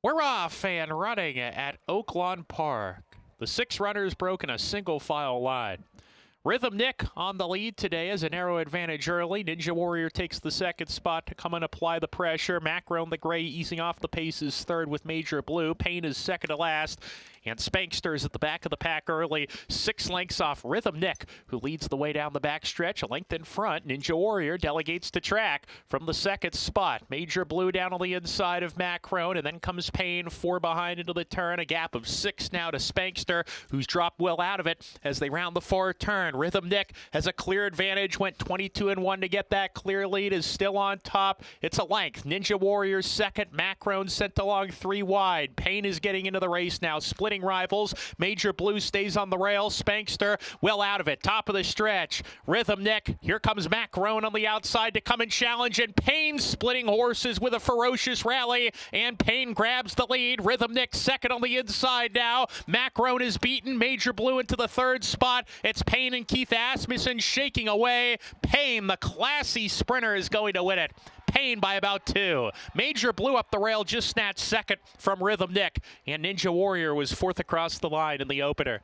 We're off and running at Oaklawn Park. The 6 runners broke in a single file line. Rhythm Nick on the lead today as a narrow advantage early. Ninja Warrior takes the second spot to come and apply the pressure. Macron the gray easing off the pace is third with Major Blue. Payne is second to last. And Spankster's at the back of the pack early. 6 lengths off Rhythm Nick, who leads the way down the backstretch. A length in front. Ninja Warrior delegates to track from the second spot. Major Blue down on the inside of Macron, and then comes Payne 4 behind into the turn. A gap of 6 now to Spankster, who's dropped well out of it as they round the far turn. Rhythm Nick has a clear advantage, went 22-1 to get that clear lead, is still on top. It's a length. Ninja Warrior's second. Macron sent along 3 wide. Payne is getting into the race now, splitting rivals. Major Blue stays on the rail. Spankster well out of it. Top of the stretch. Rhythm Nick. Here comes Macron on the outside to come and challenge, and Payne splitting horses with a ferocious rally, and Payne grabs the lead. Rhythm Nick second on the inside now. Macron is beaten. Major Blue into the third spot. It's Payne and Keith Asmussen shaking away. Payne, the classy sprinter, is going to win it. Payne by about 2. Major Blue up the rail, just snatched second from Rhythm Nick, and Ninja Warrior was 4th across the line in the opener.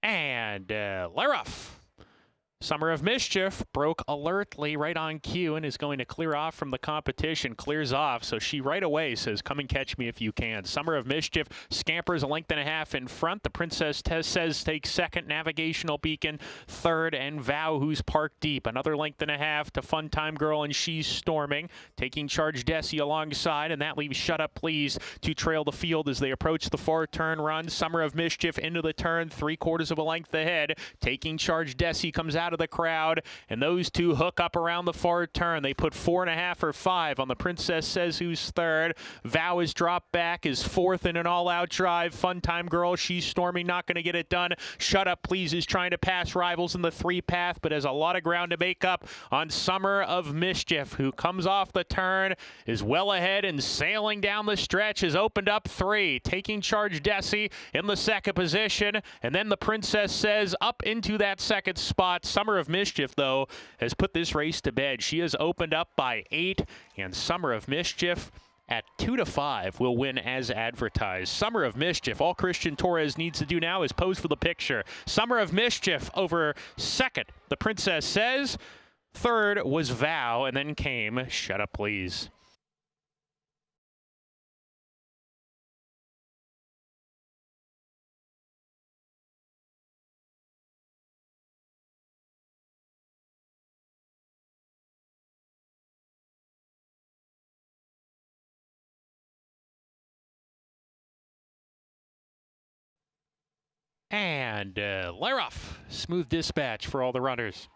And Laroff. Summer of Mischief broke alertly right on cue and is going to clear off from the competition. Clears off, so she right away says, come and catch me if you can. Summer of Mischief scampers a length and a half in front. The Princess says takes second. Navigational Beacon third, and Vow, who's parked deep. Another length and a half to Fun Time Girl, and she's storming. Taking charge Desi alongside, and that leaves Shut Up Please to trail the field as they approach the far turn run. Summer of Mischief into the turn, 3/4 of a length ahead. Taking charge Desi comes out of the crowd, and those two hook up around the far turn. They put 4.5 or 5 on the Princess Says, who's third. Vow is dropped back, is 4th in an all-out drive. Fun Time Girl, she's storming, not going to get it done. Shut Up Please is trying to pass rivals in the 3 path, but has a lot of ground to make up on Summer of Mischief, who comes off the turn, is well ahead, and sailing down the stretch has opened up 3. Taking charge Desi in the second position, and then the Princess Says up into that second spot. Summer of Mischief, though, has put this race to bed. She has opened up by 8, and Summer of Mischief at 2-5 will win as advertised. Summer of Mischief, all Christian Torres needs to do now is pose for the picture. Summer of Mischief over second, the Princess Says. Third was Vow, and then came Shut Up Please. And Laroff, smooth dispatch for all the runners.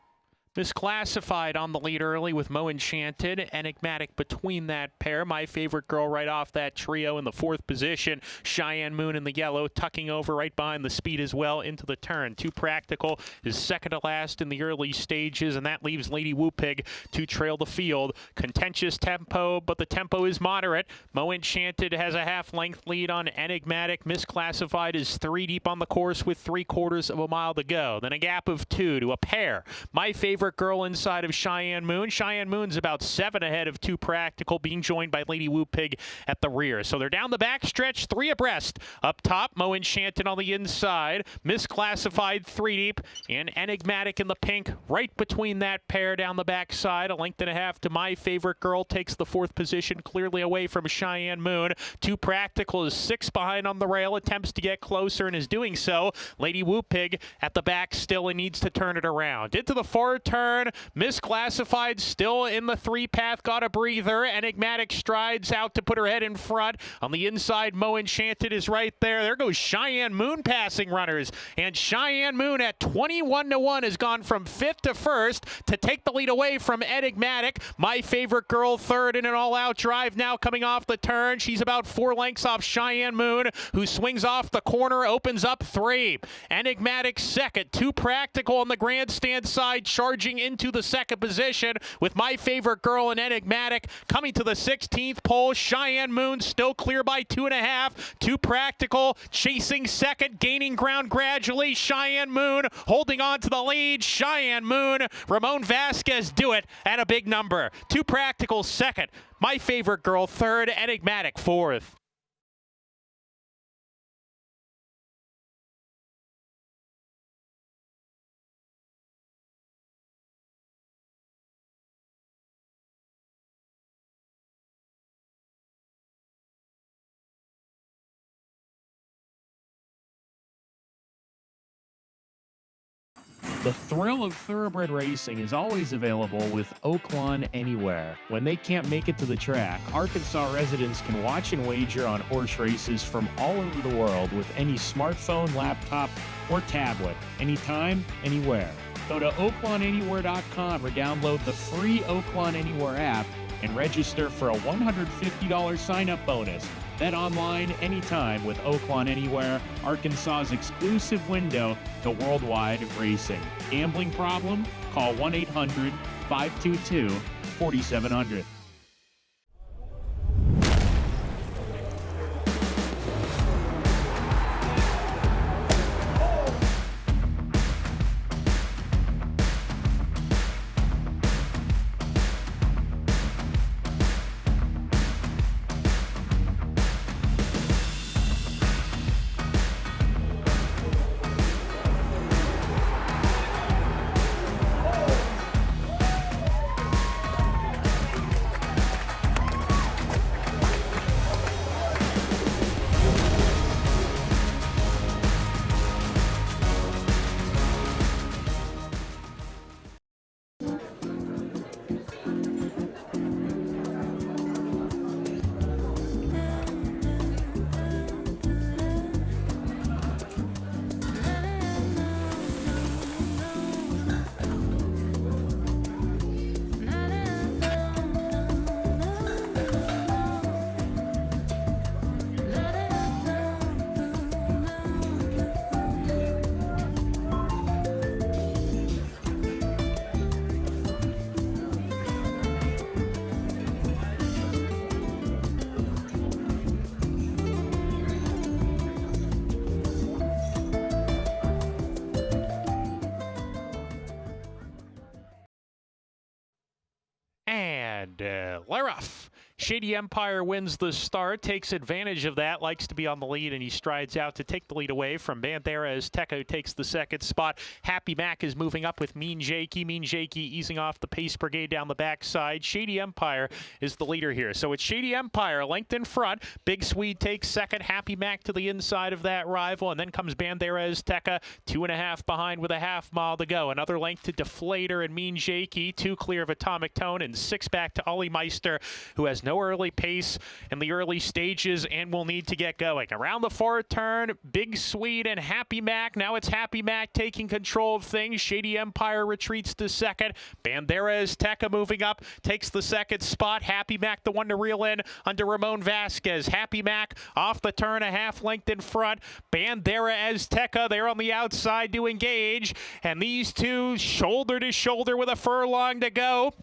Misclassified on the lead early with Mo Enchanted. Enigmatic between that pair. My Favorite Girl right off that trio in the 4th position. Cheyenne Moon in the yellow, tucking over right behind the speed as well into the turn. Too Practical is second to last in the early stages, and that leaves Lady Whoopig to trail the field. Contentious tempo, but the tempo is moderate. Mo Enchanted has a half-length lead on Enigmatic. Misclassified is 3 deep on the course with 3/4 of a mile to go. Then a gap of 2 to a pair. My Favorite Girl inside of Cheyenne Moon. Cheyenne Moon's about 7 ahead of Too Practical, being joined by Lady Whoopig at the rear. So they're down the back stretch, 3 abreast. Up top, Mo Enchanted on the inside. Misclassified 3 deep, and Enigmatic in the pink right between that pair down the backside. A length and a half to My Favorite Girl takes the 4th position, clearly away from Cheyenne Moon. Too Practical is 6 behind on the rail, attempts to get closer and is doing so. Lady Whoopig at the back still and needs to turn it around. Into the far turn, Misclassified still in the 3 path, got a breather. Enigmatic strides out to put her head in front. On the inside, Mo Enchanted is right there. There goes Cheyenne Moon passing runners, and Cheyenne Moon at 21-1 has gone from 5th to 1st to take the lead away from Enigmatic. My Favorite Girl third in an all-out drive now coming off the turn. She's about 4 lengths off Cheyenne Moon, who swings off the corner, opens up 3. Enigmatic second. Too Practical on the grandstand side, charge surging into the second position with My Favorite Girl and Enigmatic coming to the 16th pole. Cheyenne Moon still clear by 2.5. Too Practical chasing second, gaining ground gradually. Cheyenne Moon holding on to the lead. Cheyenne Moon, Ramon Vasquez do it at a big number. Too Practical second. My Favorite Girl third. Enigmatic fourth. The thrill of thoroughbred racing is always available with Oaklawn Anywhere. When they can't make it to the track, Arkansas residents can watch and wager on horse races from all over the world with any smartphone, laptop, or tablet, anytime, anywhere. Go to oaklawnanywhere.com or download the free Oaklawn Anywhere app and register for a $150 sign-up bonus. Bet online anytime with Oaklawn Anywhere, Arkansas's exclusive window to worldwide racing. Gambling problem? Call 1-800-522-4700. And Laroff. Shady Empire wins the start, takes advantage of that, likes to be on the lead, and he strides out to take the lead away from Bandera as Tekk takes the second spot. Happy Mac is moving up with Mean Jakey. Mean Jakey easing off the Pace Brigade down the backside. Shady Empire is the leader here. So it's Shady Empire length in front. Big Swede takes second. Happy Mac to the inside of that rival, and then comes Bandera as Tekk, 2.5 behind with a half mile to go. Another length to Deflator and Mean Jakey, 2 clear of Atomic Tone, and 6 back to Ollie Meister, who has no early pace in the early stages and will need to get going. Around the fourth turn, Big Swede and Happy Mac. Now it's Happy Mac taking control of things. Shady Empire retreats to second. Bandera is Tekk moving up, takes the second spot. Happy Mac the one to reel in under Ramon Vasquez. Happy Mac off the turn, a half length in front. Bandera as Tekk, they're on the outside to engage, and these two shoulder to shoulder with a furlong to go.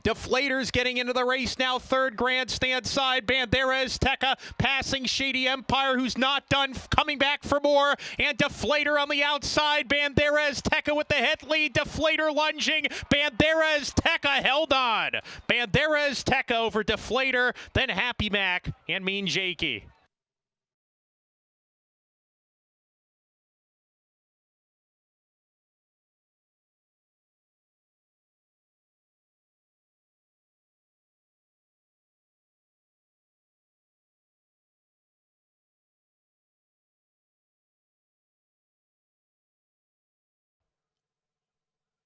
Deflator's getting into the race now, third grandstand side. Bandera is Tekk passing Shady Empire, who's not done, coming back for more. And Deflator on the outside. Bandera is Tekk with the hit lead. Deflator lunging. Bandera is Tekk held on. Bandera is Tekk over Deflator, then Happy Mac and Mean Jakey.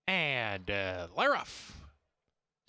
And Laroff.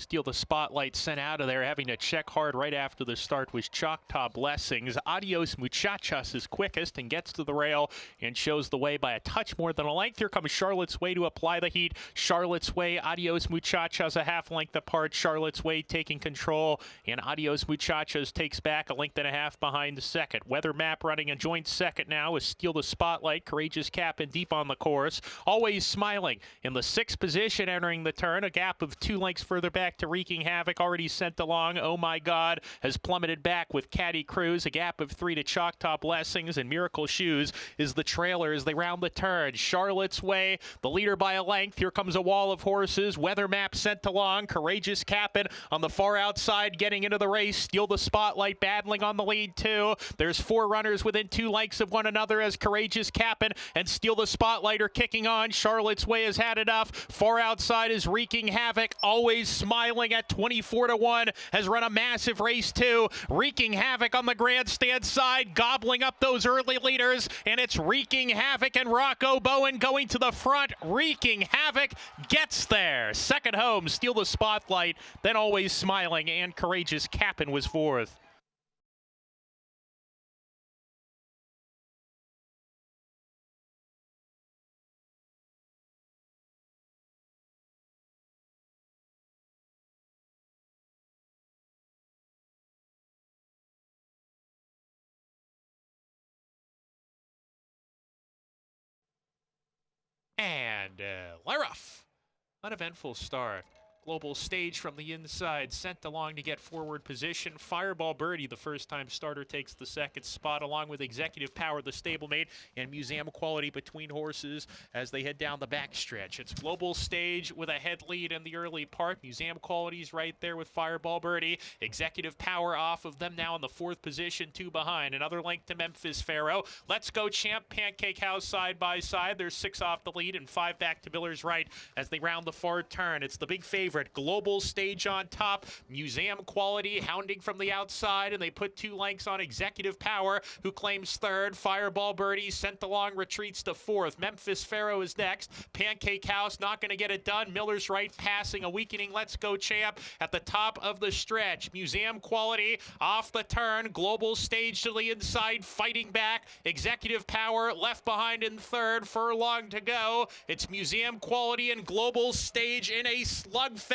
Steal the Spotlight sent out of there, having to check hard right after the start was Choctaw Blessings. Adios Muchachas is quickest and gets to the rail and shows the way by a touch more than a length. Here comes Charlotte's Way to apply the heat. Charlotte's Way, Adios Muchachas a half length apart. Charlotte's Way taking control, and Adios Muchachas takes back a length and a half behind the second. Weather Map running a joint second now with Steal the Spotlight. Courageous Cap'n deep on the course. Always Smiling in the sixth position entering the turn. A gap of 2 lengths further back to Wreaking Havoc, already sent along. Oh My God has plummeted back with Caddy Cruz. A gap of 3 to Choctaw Blessings, and Miracle Shoes is the trailer as they round the turn. Charlotte's Way, the leader by a length. Here comes a wall of horses. Weather Map sent along. Courageous Cap'n on the far outside getting into the race. Steal the Spotlight battling on the lead too. There's 4 runners within 2 lengths of one another as Courageous Cap'n and Steal the Spotlight are kicking on. Charlotte's Way has had enough. Far outside is Wreaking Havoc. Always Smiling at 24-1 has run a massive race too. Wreaking Havoc on the grandstand side, gobbling up those early leaders, and it's Wreaking Havoc and Rocco Bowen going to the front. Wreaking Havoc gets there. Second home, Steal the Spotlight, then Always Smiling, and Courageous Cap'n was fourth. And Laroff, uneventful start. Global Stage from the inside, sent along to get forward position. Fireball Birdie, the first-time starter, takes the second spot, along with Executive Power, the stablemate, and Museum Quality between horses as they head down the backstretch. It's Global Stage with a head lead in the early part. Museum Quality's right there with Fireball Birdie. Executive Power off of them now in the fourth position, 2 behind. Another length to Memphis Pharaoh. Let's Go Champ, Pancake House side by side. There's 6 off the lead and 5 back to Miller's right as they round the far turn. It's the big favorite. Global Stage on top, Museum Quality hounding from the outside, and they put 2 lengths on Executive Power, who claims third. Fireball Birdie sent along, retreats to fourth. Memphis Pharaoh is next. Pancake House not going to get it done. Miller's right passing a weakening Let's Go Champ at the top of the stretch. Museum Quality off the turn. Global Stage to the inside, fighting back. Executive Power left behind in third. Furlong to go. It's Museum Quality and Global Stage in a slugfest.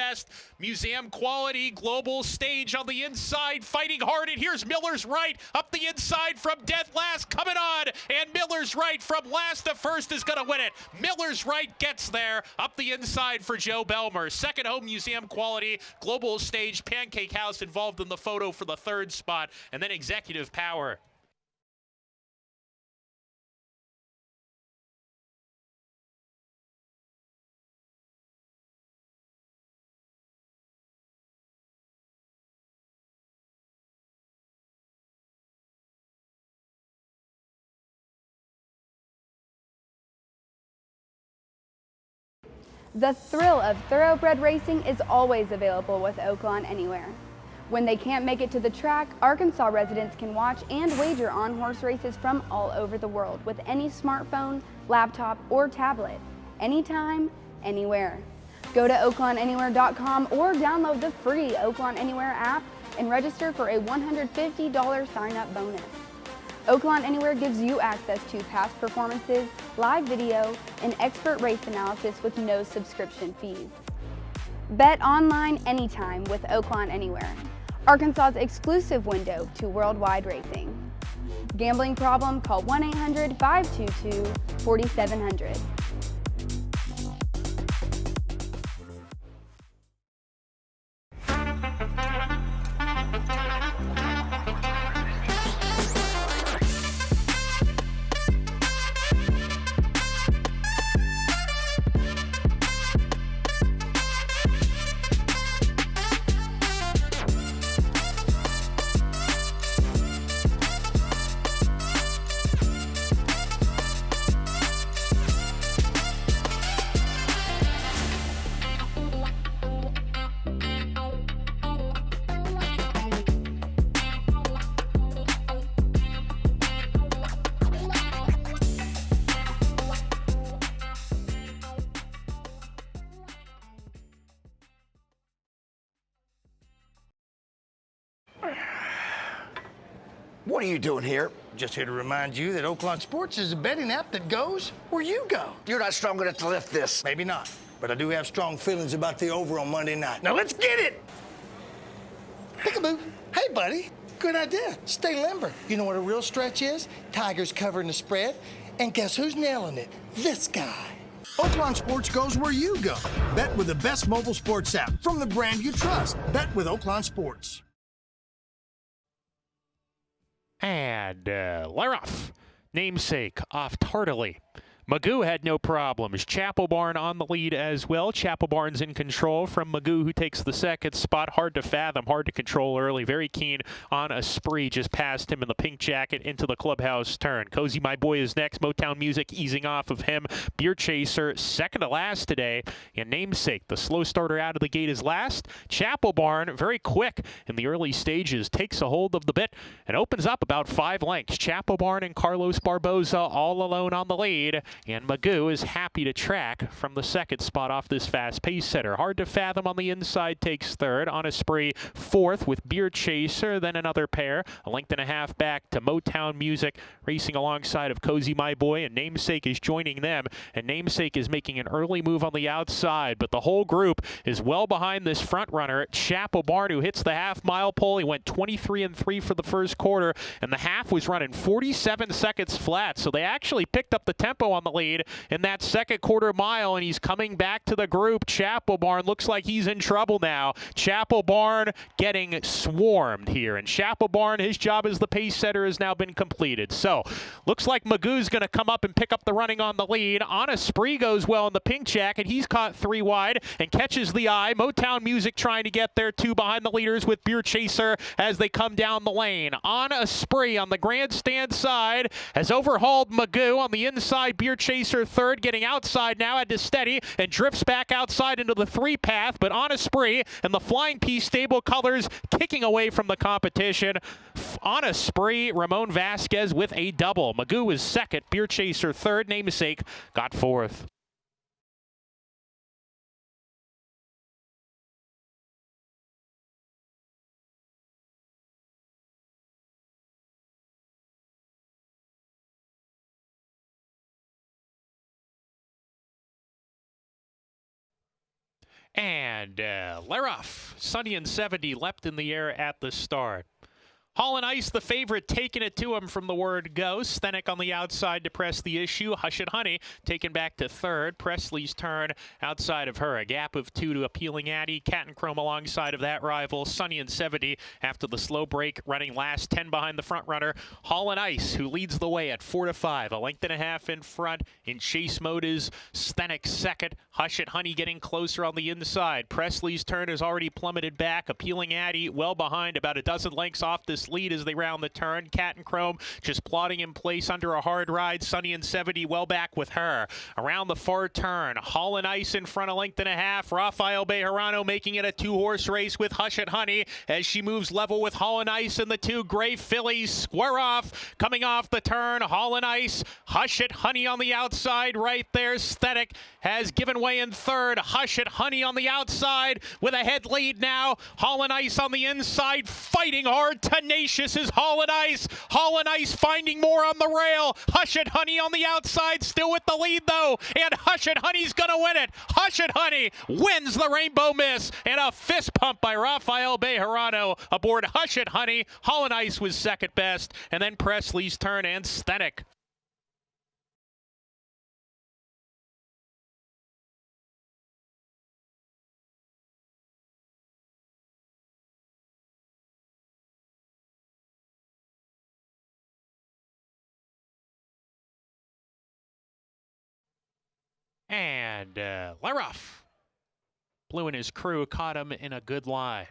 Museum Quality, Global Stage on the inside, fighting hard, and here's Miller's right up the inside from dead last, coming on, and Miller's right from last to first is going to win it. Miller's right gets there up the inside for Joe Belmer. Second home, Museum Quality, Global Stage, Pancake House involved in the photo for the third spot, and then Executive Power. The thrill of thoroughbred racing is always available with Oaklawn Anywhere. When they can't make it to the track, Arkansas residents can watch and wager on horse races from all over the world with any smartphone, laptop, or tablet, anytime, anywhere. Go to oaklawnanywhere.com or download the free Oaklawn Anywhere app and register for a $150 sign-up bonus. Oaklawn Anywhere gives you access to past performances, live video, and expert race analysis with no subscription fees. Bet online anytime with Oaklawn Anywhere, Arkansas's exclusive window to worldwide racing. Gambling problem? Call 1-800-522-4700. What are you doing here? Just here to remind you that Oaklawn Sports is a betting app that goes where you go. You're not strong enough to lift this. Maybe not, but I do have strong feelings about the over on Monday night. Now let's get it! Peekaboo. Hey, buddy. Good idea. Stay limber. You know what a real stretch is? Tigers covering the spread. And guess who's nailing it? This guy. Oaklawn Sports goes where you go. Bet with the best mobile sports app from the brand you trust. Bet with Oaklawn Sports. And they're off. Namesake off tardily. Magoo had no problems. Chapel Barn on the lead as well. Chapel Barn's in control from Magoo, who takes the second spot. Hard to fathom, hard to control early. Very keen on a spree. Just passed him in the pink jacket into the clubhouse turn. Cozy My Boy is next. Motown Music easing off of him. Beer Chaser second to last today. And Namesake, the slow starter out of the gate, is last. Chapel Barn, very quick in the early stages, takes a hold of the bit and opens up about 5 lengths. Chapel Barn and Carlos Barboza all alone on the lead. And Magoo is happy to track from the second spot off this fast pace setter. Hard to fathom on the inside, takes third. On a spree, fourth with Beer Chaser, then another pair. A length and a half back to Motown Music, racing alongside of Cozy My Boy, and Namesake is joining them. And Namesake is making an early move on the outside, but the whole group is well behind this front runner, Chapel Barn, who hits the half-mile pole. He went 23-3 for the first quarter, and the half was running 47 seconds flat, so they actually picked up the tempo on the lead in that second quarter mile, and he's coming back to the group. Chapel Barn looks like he's in trouble now. Chapel Barn getting swarmed here, and Chapel Barn, his job as the pace setter has now been completed. So looks like Magoo's going to come up and pick up the running on the lead. On a spree goes well in the pink jacket. He's caught 3 wide and catches the eye. Motown Music trying to get there too behind the leaders with Beer Chaser as they come down the lane. On a spree on the grandstand side has overhauled Magoo on the inside. Beer Chaser third, getting outside now, had to steady and drifts back outside into the 3 path, but on a spree, and the Flying Piece stable colors kicking away from the competition. On a spree, Ramon Vasquez with a double. Magoo is second, Beer Chaser third, Namesake got fourth. And they're off. Sunny and 70 leapt in the air at the start. Hall and Ice, the favorite, taking it to him from the word go. Stenek on the outside to press the issue. Hush and Honey taken back to third. Presley's turn outside of her. A gap of 2 to Appealing Addy. Cat and Chrome alongside of that rival. Sunny and 70 after the slow break, running last 10 behind the front runner. Hall and Ice, who leads the way at 4 to 5. A length and a half in front. In chase mode is Stenek second. Hush and Honey getting closer on the inside. Presley's turn has already plummeted back. Appealing Addy well behind, about a dozen lengths off this lead as they round the turn. Cat and Chrome just plotting in place under a hard ride. Sunny and 70 well back with her. Around the far turn, Hall and Ice in front, a length and a half. Rafael Bejarano making it a 2-horse race with Hush and Honey as she moves level with Hall and Ice, and the 2 gray fillies square off. Coming off the turn, Hall and Ice. Hush and Honey on the outside right there. Stenek has given way in third. Hush and Honey on the outside with a head lead now. Hall and Ice on the inside, fighting hard. Tenacious is Hall and Ice. Hall and Ice finding more on the rail. Hush and Honey on the outside, still with the lead though, and Hush and Honey's gonna win it. Hush and Honey wins the Rainbow Miss, and a fist pump by Rafael Bejarano aboard Hush and Honey. Hall and Ice was second best, and then Presley's turn and Stenek. And Laroff, Blue and his crew caught him in a good lie.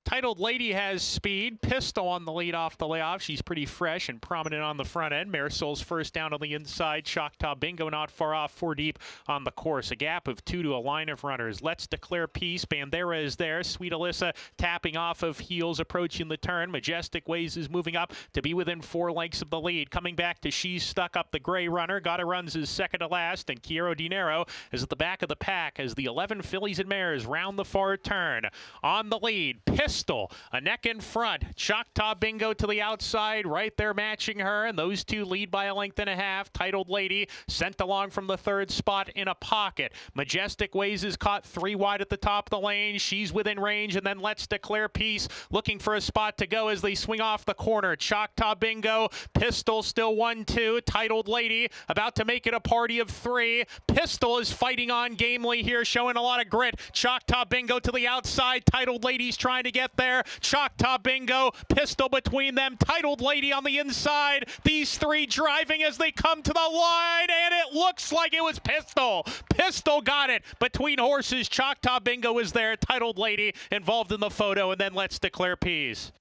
Titled Lady has speed. Pistol on the lead off the layoff. She's pretty fresh and prominent on the front end. Marisol's first down on the inside. Choctaw Bingo not far off, 4 deep on the course. A gap of 2 to a line of runners. Let's Declare Peace. Bandera is there. Sweet Alyssa tapping off of heels, approaching the turn. Majestic Ways is moving up to be within 4 lengths of the lead. Coming back to She's Stuck Up, the gray runner. Gotta Runs is second to last, and Quiero Dinero is at the back of the pack as the 11 fillies and mares round the far turn. On the lead, Pistol Pistol, a neck in front. Choctaw Bingo to the outside, right there matching her, and those two lead by a length and a half. Titled Lady sent along from the third spot in a pocket. Majestic Ways is caught 3 wide at the top of the lane. She's within range, and then Let's Declare Peace looking for a spot to go as they swing off the corner. Choctaw Bingo, Pistol still 1-2. Titled Lady about to make it a party of 3. Pistol is fighting on gamely here, showing a lot of grit. Choctaw Bingo to the outside. Titled Lady's trying to get there. Choctaw Bingo, Pistol between them. Titled Lady on the inside. These three driving as they come to the line, and it looks like it was Pistol. Pistol got it between horses. Choctaw Bingo is there. Titled Lady involved in the photo, and then Let's Declare Peace.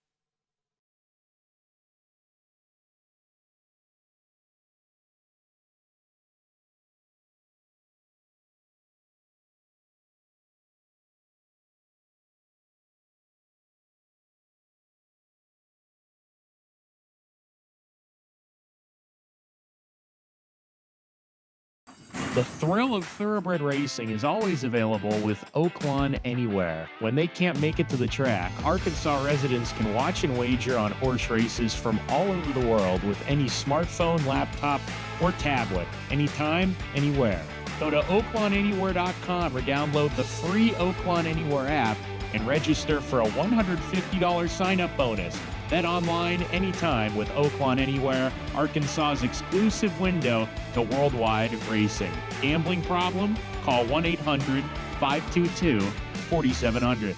The thrill of thoroughbred racing is always available with Oaklawn Anywhere. When they can't make it to the track, Arkansas residents can watch and wager on horse races from all over the world with any smartphone, laptop, or tablet, anytime, anywhere. Go to oaklawnanywhere.com or download the free Oaklawn Anywhere app and register for a $150 sign-up bonus. Bet online anytime with Oaklawn Anywhere, Arkansas's exclusive window to worldwide racing. Gambling problem? Call 1-800-522-4700.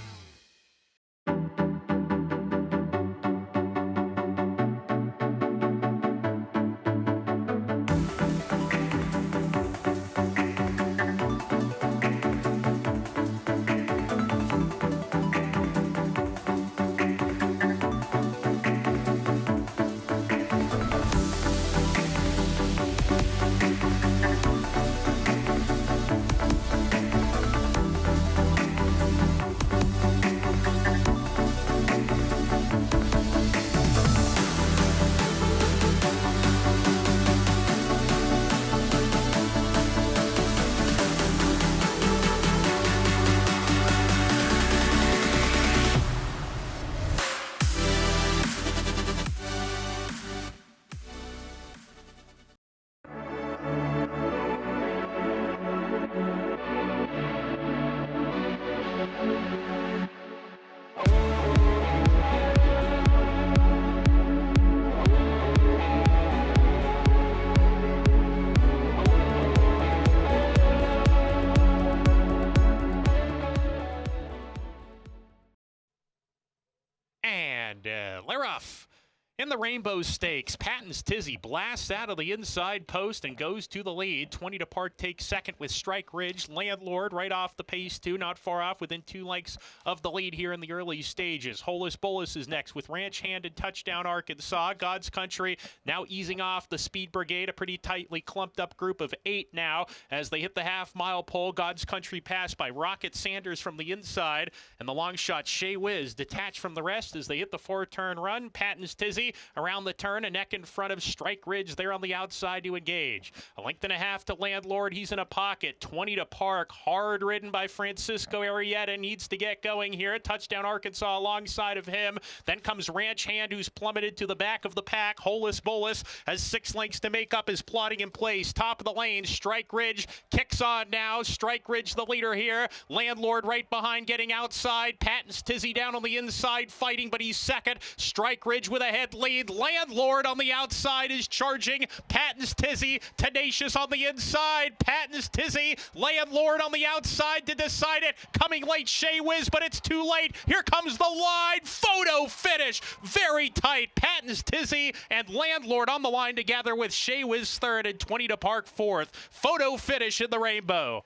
They're off. In the Rainbow Stakes, Patton's Tizzy blasts out of the inside post and goes to the lead. 20 to Park takes second with Strike Ridge. Landlord right off the pace, too, not far off, within 2 lengths of the lead here in the early stages. Holus Bolus is next with Ranch Hand and Touchdown Arkansas. God's Country now easing off the Speed Brigade, a pretty tightly clumped up group of 8 now as they hit the half-mile pole. God's Country passed by Rocket Sanders from the inside, and the long shot Shea Whiz detached from the rest as they hit the 4-turn run. Patton's Tizzy around the turn, a neck in front of Strike Ridge there on the outside to engage. A length and a half to Landlord. He's in a pocket. 20 to Park. Hard ridden by Francisco Arrieta. Needs to get going here. Touchdown Arkansas alongside of him. Then comes Ranch Hand, who's plummeted to the back of the pack. Holus Bolus has 6 lengths to make up, is plotting in place. Top of the lane. Strike Ridge kicks on now. Strike Ridge the leader here. Landlord right behind, getting outside. Patton's Tizzy down on the inside fighting, but he's second. Strike Ridge with a head lead. Landlord on the outside is charging. Patton's Tizzy tenacious on the inside. Patton's Tizzy, Landlord on the outside to decide it. Coming late, Shea Whiz, but it's too late. Here comes the line. Photo finish. Very tight. Patton's Tizzy and Landlord on the line together with Shea Whiz third and 20 to Park fourth. Photo finish in the Rainbow.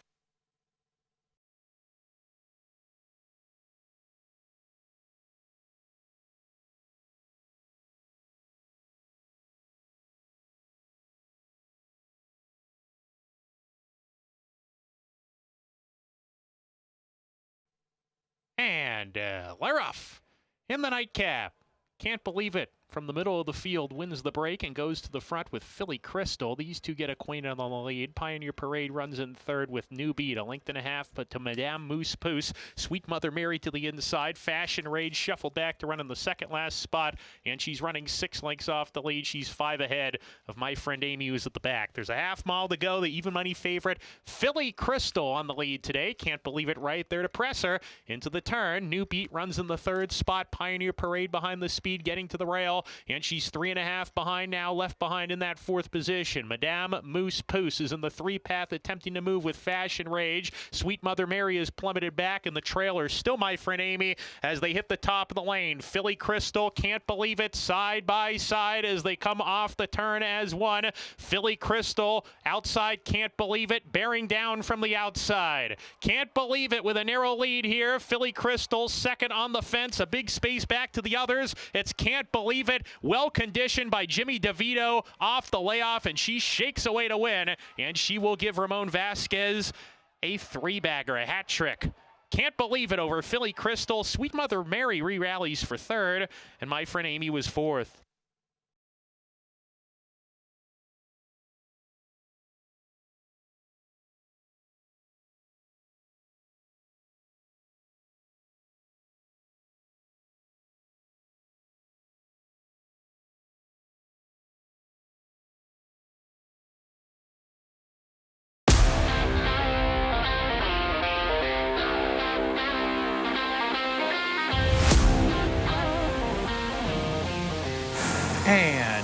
And they're off in the nightcap. Can't believe it. from the middle of the field wins the break and goes to the front with Philly Crystal. These two get acquainted on the lead. Pioneer Parade runs in third with New Beat, a length and a half, but to Madame Moose Poose. Sweet Mother Mary to the inside. Fashion Rage shuffled back to run in the second last spot, and she's running 6 lengths off the lead. She's 5 ahead of my friend Amy, who's at the back. There's a half mile to go. The even money favorite, Philly Crystal, on the lead today. Can't believe it, right there to press her into the turn. New Beat runs in the third spot. Pioneer Parade behind the speed, getting to the rail, and she's 3.5 behind now, left behind in that 4th position. Madame Moose Poose is in the 3-path, attempting to move with Fashion Rage. Sweet Mother Mary is plummeted back, and the trailer still my friend Amy as they hit the top of the lane. Philly Crystal, can't believe it, side by side as they come off the turn as one. Philly Crystal outside, can't believe it, bearing down from the outside. Can't believe it with a narrow lead here. Philly Crystal second on the fence, a big space back to the others. It's Can't Believe It, well conditioned by Jimmy DeVito off the layoff, and she shakes away to win, and she will give Ramon Vasquez a 3-bagger, a hat trick. Can't Believe It over Philly Crystal. Sweet Mother Mary re-rallies for third, and my friend Amy was 4th. And